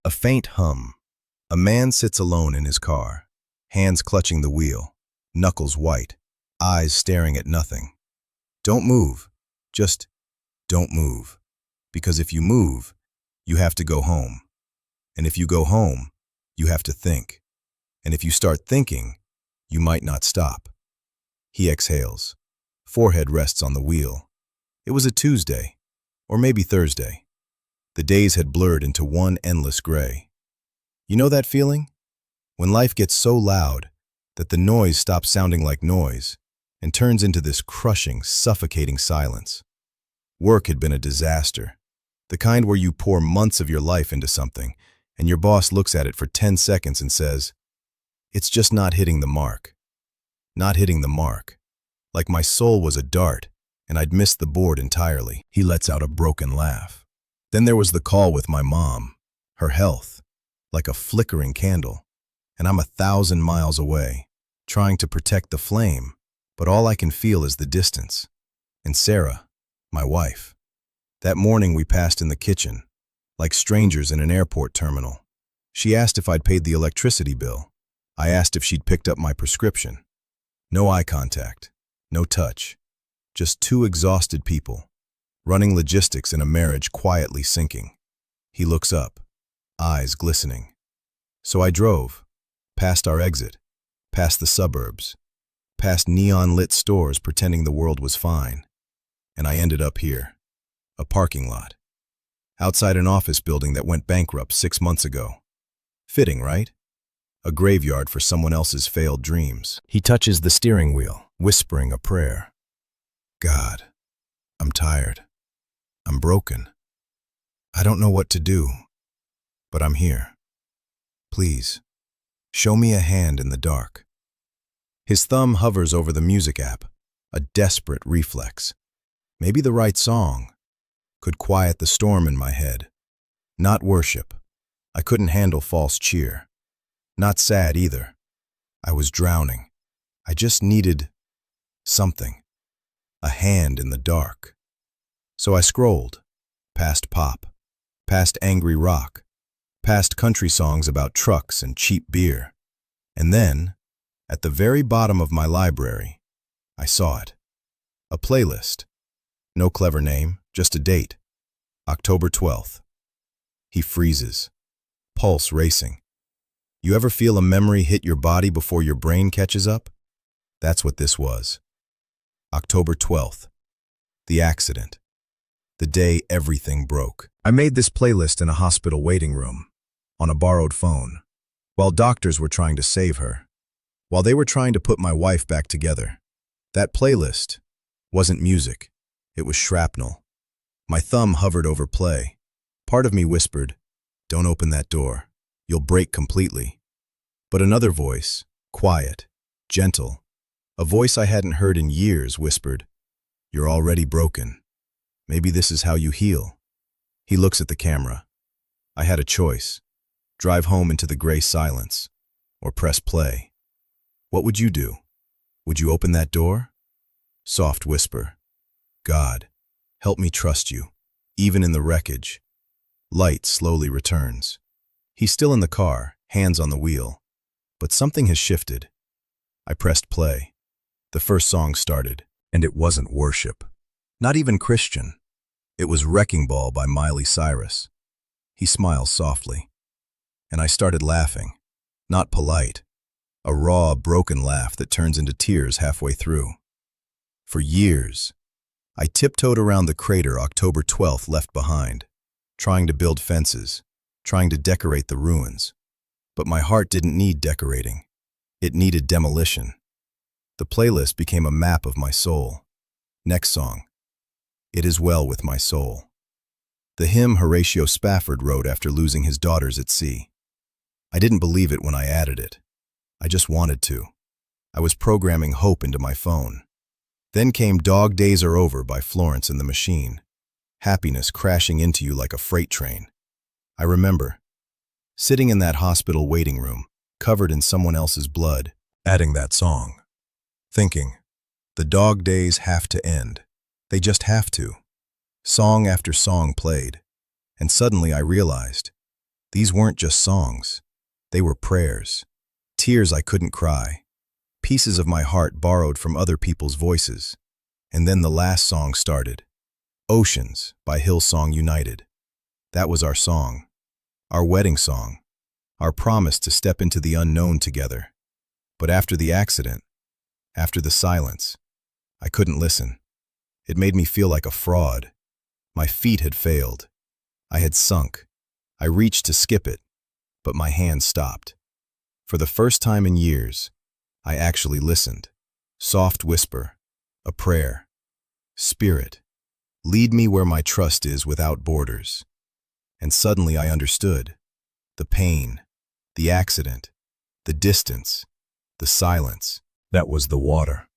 A faint hum. A man sits alone in his car, hands clutching the wheel, knuckles white, eyes staring at nothing. Don't move. Just don't move. Because if you move, you have to go home. And if you go home, you have to think. And if you start thinking, you might not stop. He exhales. Forehead rests on the wheel. It was a Tuesday, or maybe Thursday. The days had blurred into one endless gray. You know that feeling? When life gets so loud that the noise stops sounding like noise and turns into this crushing, suffocating silence. Work had been a disaster, the kind where you pour months of your life into something and your boss looks at it for 10 seconds and says, "It's just not hitting the mark." Not hitting the mark. Like my soul was a dart and I'd missed the board entirely. He lets out a broken laugh. Then there was the call with my mom, her health, like a flickering candle, and I'm 1,000 miles away, trying to protect the flame, but all I can feel is the distance. And Sarah, my wife. That morning we passed in the kitchen, like strangers in an airport terminal. She asked if I'd paid the electricity bill. I asked if she'd picked up my prescription. No eye contact, no touch, just two exhausted people, running logistics in a marriage quietly sinking. He looks up, eyes glistening. So I drove, past our exit, past the suburbs, past neon-lit stores pretending the world was fine. And I ended up here, a parking lot, outside an office building that went bankrupt 6 months ago. Fitting, right? A graveyard for someone else's failed dreams. He touches the steering wheel, whispering a prayer. God, I'm tired. I'm broken. I don't know what to do, but I'm here. Please, show me a hand in the dark. His thumb hovers over the music app, a desperate reflex. Maybe the right song could quiet the storm in my head. Not worship. I couldn't handle false cheer. Not sad either. I was drowning. I just needed something. A hand in the dark. So I scrolled, past pop, past angry rock, past country songs about trucks and cheap beer. And then, at the very bottom of my library, I saw it. A playlist. No clever name, just a date. October 12th. He freezes, pulse racing. You ever feel a memory hit your body before your brain catches up? That's what this was. October 12th. The accident. The day everything broke. I made this playlist in a hospital waiting room, on a borrowed phone, while doctors were trying to save her, while they were trying to put my wife back together. That playlist wasn't music. It was shrapnel. My thumb hovered over play. Part of me whispered, "Don't open that door. You'll break completely." But another voice, quiet, gentle, a voice I hadn't heard in years, whispered, "You're already broken. Maybe this is how you heal." He looks at the camera. I had a choice. Drive home into the gray silence, or press play. What would you do? Would you open that door? Soft whisper. God, help me trust you, even in the wreckage. Light slowly returns. He's still in the car, hands on the wheel. But something has shifted. I pressed play. The first song started, and it wasn't worship. Not even Christian. It was Wrecking Ball by Miley Cyrus. He smiles softly. And I started laughing. Not polite. A raw, broken laugh that turns into tears halfway through. For years, I tiptoed around the crater October 12th left behind, trying to build fences, trying to decorate the ruins. But my heart didn't need decorating. It needed demolition. The playlist became a map of my soul. Next song. It Is Well With My Soul. The hymn Horatio Spafford wrote after losing his daughters at sea. I didn't believe it when I added it. I just wanted to. I was programming hope into my phone. Then came Dog Days Are Over by Florence and the Machine. Happiness crashing into you like a freight train. I remember sitting in that hospital waiting room, covered in someone else's blood, adding that song. Thinking, the dog days have to end. They just have to. Song after song played. And suddenly I realized, These weren't just songs. They were prayers. Tears I couldn't cry. Pieces of my heart borrowed from other people's voices. And then the last song started. Oceans by Hillsong United. That was our song. Our wedding song. Our promise to step into the unknown together. But after the accident, after the silence, I couldn't listen. It made me feel like a fraud. My feet had failed. I had sunk. I reached to skip it, but my hand stopped. For the first time in years, I actually listened. Soft whisper, a prayer. Spirit, lead me where my trust is without borders. And suddenly I understood. The pain, the accident, the distance, the silence. That was the water.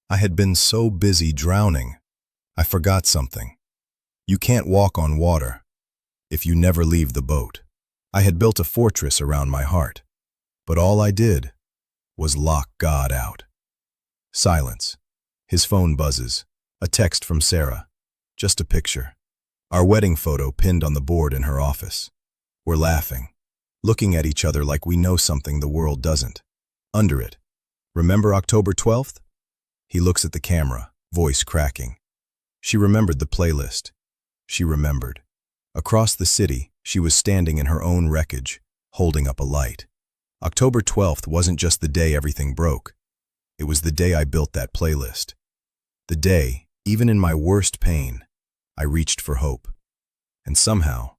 I had been so busy drowning, I forgot something. You can't walk on water if you never leave the boat. I had built a fortress around my heart, but all I did was lock God out. Silence. His phone buzzes. A text from Sarah. Just a picture. Our wedding photo pinned on the board in her office. We're laughing, looking at each other like we know something the world doesn't. Under it, remember October 12th? He looks at the camera, voice cracking. She remembered the playlist. She remembered. Across the city, she was standing in her own wreckage, holding up a light. October 12th wasn't just the day everything broke. It was the day I built that playlist. The day, even in my worst pain, I reached for hope. And somehow,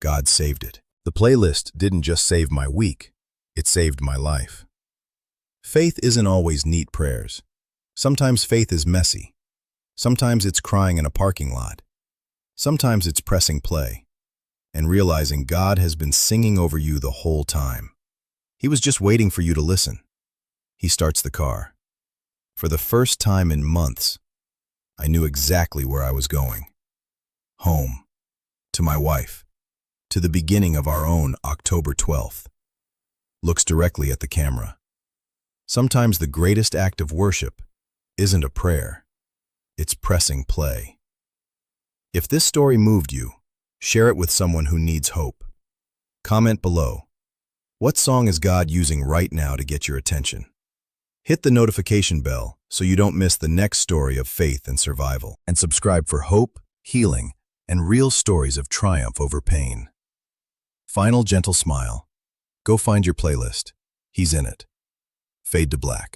God saved it. The playlist didn't just save my week, it saved my life. Faith isn't always neat prayers. Sometimes faith is messy. Sometimes it's crying in a parking lot. Sometimes it's pressing play and realizing God has been singing over you the whole time. He was just waiting for you to listen. He starts the car. For the first time in months, I knew exactly where I was going. Home. To my wife. To the beginning of our own October 12th. Looks directly at the camera. Sometimes the greatest act of worship isn't a prayer. It's pressing play. If this story moved you, share it with someone who needs hope. Comment below. What song is God using right now to get your attention? Hit the notification bell so you don't miss the next story of faith and survival. And subscribe for hope, healing, and real stories of triumph over pain. Final gentle smile. Go find your playlist. He's in it. Fade to black.